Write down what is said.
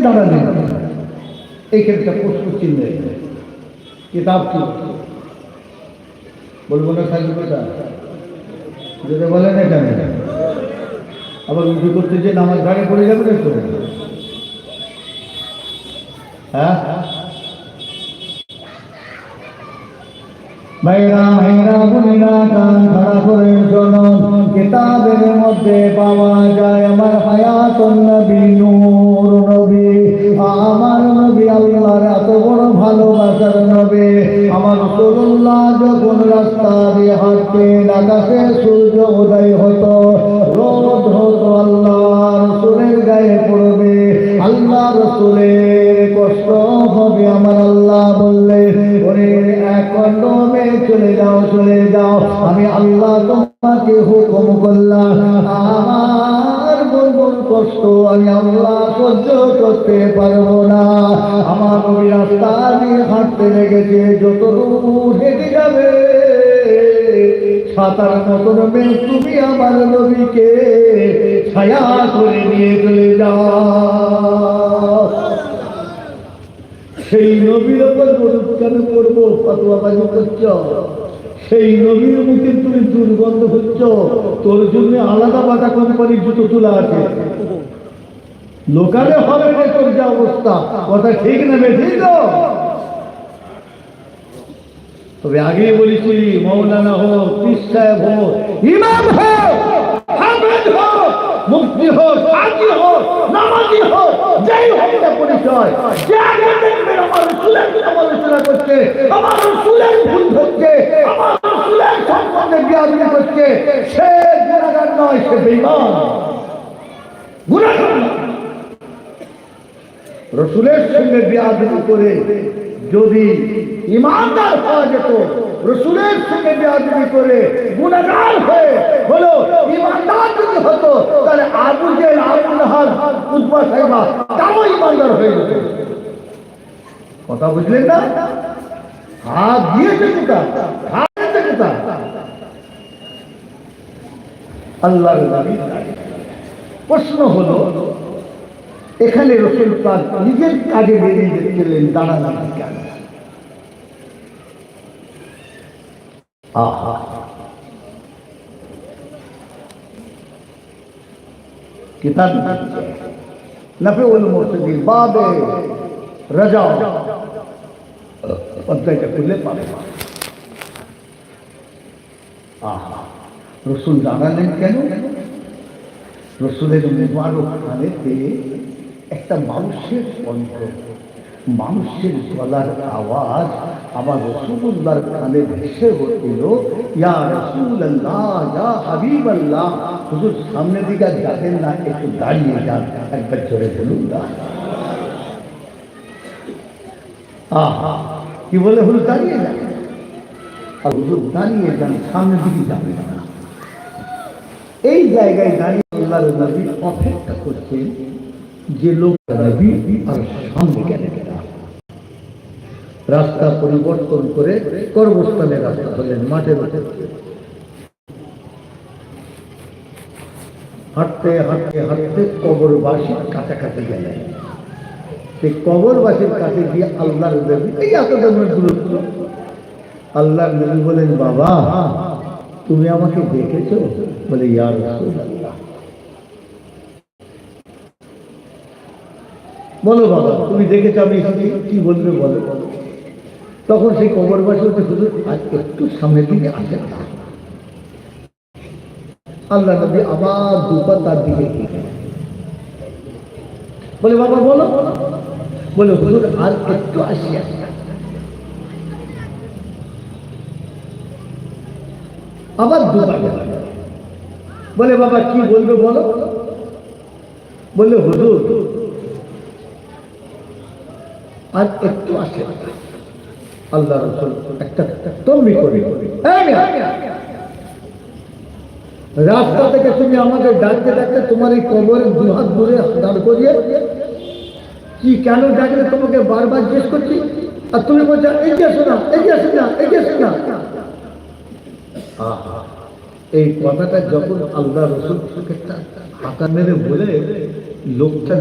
দাঁড়ালেন? এইখানে একটা প্রশ্ন চিহ্ন। কিতাব কি বলবো না? খালি কথা যদি বলেন এখানে আবার উঁচু করতে যে নামাজ ঘাড়ে পড়ে যাবে না তো? হ্যাঁ ভাইরা ভাইরা বোনেরা, কান খাড়া করে শুনুন। কিতাবের মধ্যে পাওয়া যায় আমার হায়াতুন নবী, নূর নবী, আমার নবী, আল্লাহর এত বড় ভালোবাসার নবী। আমার রাসূলুল্লাহ যখন রাস্তা দিয়ে হাঁটতেন, আকাশে সূর্য উদয় হতো, রোদ হতো, আল্লাহ রাসূলের গায়ে পড়বে, আল্লাহ রাসূলের কষ্ট হবে। আমার আল্লাহ বললেন, ওরে এক কদমে চলে যাও, চলে যাও, আমি আল্লাহ তোমাকে হুকুম করলাম, আমার বন্ধুর কষ্ট আমি আল্লাহ সহ্য করতে পারবো না। আমার নবী রাস্তা দিয়ে হাঁটতে লেগেছে, যত দূর হেঁটে যাবে সাঁতার মতন মেয়ে তুমি আমার নবীকে ছায়া করে নিয়ে চলে যাও। সেই নবীর ওপর গরুদ কেন করবো? ফতোয়াবাজি করছ, সেই নবীর মুখে তুমি দুর্গন্ধ হচ্ছ, তোর জন্য আলাদা বাটা কোম্পানির জুতো তোলা আছে, লোকালে হবে না তোর যা অবস্থা। কথা ঠিক না বেঠিক? তবে আগেই বলেছি, মৌলানা হোক, পীর সাহেব হোক, ইমাম হোক, হাফেজ হোক, মুফতি হোক, হাজি হোক, নামাজি হোক, যেই হোক না পরিচয়, যে আগে দেখবেন আমার রাসূলের সমালোচনা করছে, আমার রাসূলের ভুল ধরছে, আমার রাসূলের সম্বন্ধে বিয়াদবি করছে, সে গুনাহগার নয়, সে বেঈমান, গুনাহগার। রাসূলের সঙ্গে বিয়াদবি করে যদি ইমানদার হওয়া যেত, রাসূলের সঙ্গে বিয়াদবি করে গুনাহগার হয়ে হলো ইমানদার যদি হতো, তাহলে আবু জেহেল, আবু লাহাব, উতবা সাইবা তাও ইমানদার হয়ে যেত। কথা বুঝলেন না? হাত দিয়েছে কোথা, হাত দিয়েছে কোথা? আল্লাহর নবী। প্রশ্ন হলো, এখানে রাসূল পাক নিজের কাজে বেরিয়ে গেছিলেন, দাঁড়ালেন কেন? আহা, কিতাব নাফিউল মুরতাদির বাবে রাজা, অধ্যায়টা খুললে পাবে। আহা, রাসূল দাঁড়ালেন কেন? রাসূলের মুবারক কানেতে একটা মানুষের কণ্ঠ, মানুষের গলার আওয়াজ আমার রাসূলুল্লাহর কানে ভেসে উঠল, ইয়া রাসূলুল্লাহ, ইয়া হাবিবাল্লাহ। হুজুর সামনের দিকে যাবেন না, একটু দাঁড়িয়ে যান, একবার জোরে বলুন না। আহা, কি বলে? হুজুর দাঁড়িয়ে যান, আর হুজুর দাঁড়িয়ে যান, সামনের দিকে যাবেন না। এই জায়গায় দাঁড়িয়ে আল্লাহর নবী অপেক্ষা করছেন যে লোক নবী আর সামনে গেলেন। রাস্তা পরিবর্তন করে কর্মস্থানের রাস্তা হলেন, মাঠে মাঠে হাঁটতে হাঁটতে হাঁটতে কবরবাসীর কাছাকাছি গেলেন। সেই কবরবাসীর কাছে গিয়ে আল্লাহর নবী, এই এত দামের দূরত্ব, আল্লাহর নবী বলেন, বাবা তুমি আমাকে দেখেছো? বলে, ইয়া রাসূলুল্লাহ। বলো বাবা তুমি দেখেছো আমি এসেছি, কি বলবে বলো। তখন সেই কবরবাসী হচ্ছে, হুজুর আজ একটু সামনের দিকে আসেন না। আল্লাহ নবী আবার দুপা তার দিকে বলে, বাবা বলো। বলে, হুজুর আর একটু আসি। আবার দুপা বলে, বাবা কি বলবে বলো। বললে, হুজুর আর একটু আসে। আল্লাহ রাসূল একটা তম্বি করে, রাস্তা থেকে তুমি আমাকে ডাকতে ডাকতে তোমার এই কবরের দুহাত দূরে দাঁড় করিয়ে কি কেন ডাকলে তোমাকে বারবার জিজ্ঞেস করছি, আর তুমি বলছো এগিয়ে শোনা, এগিয়ে শোনা, এগিয়ে শোনা। এই কথাটা যখন আল্লাহ রাসূল হাঁকা মেরে বলে, লোকটা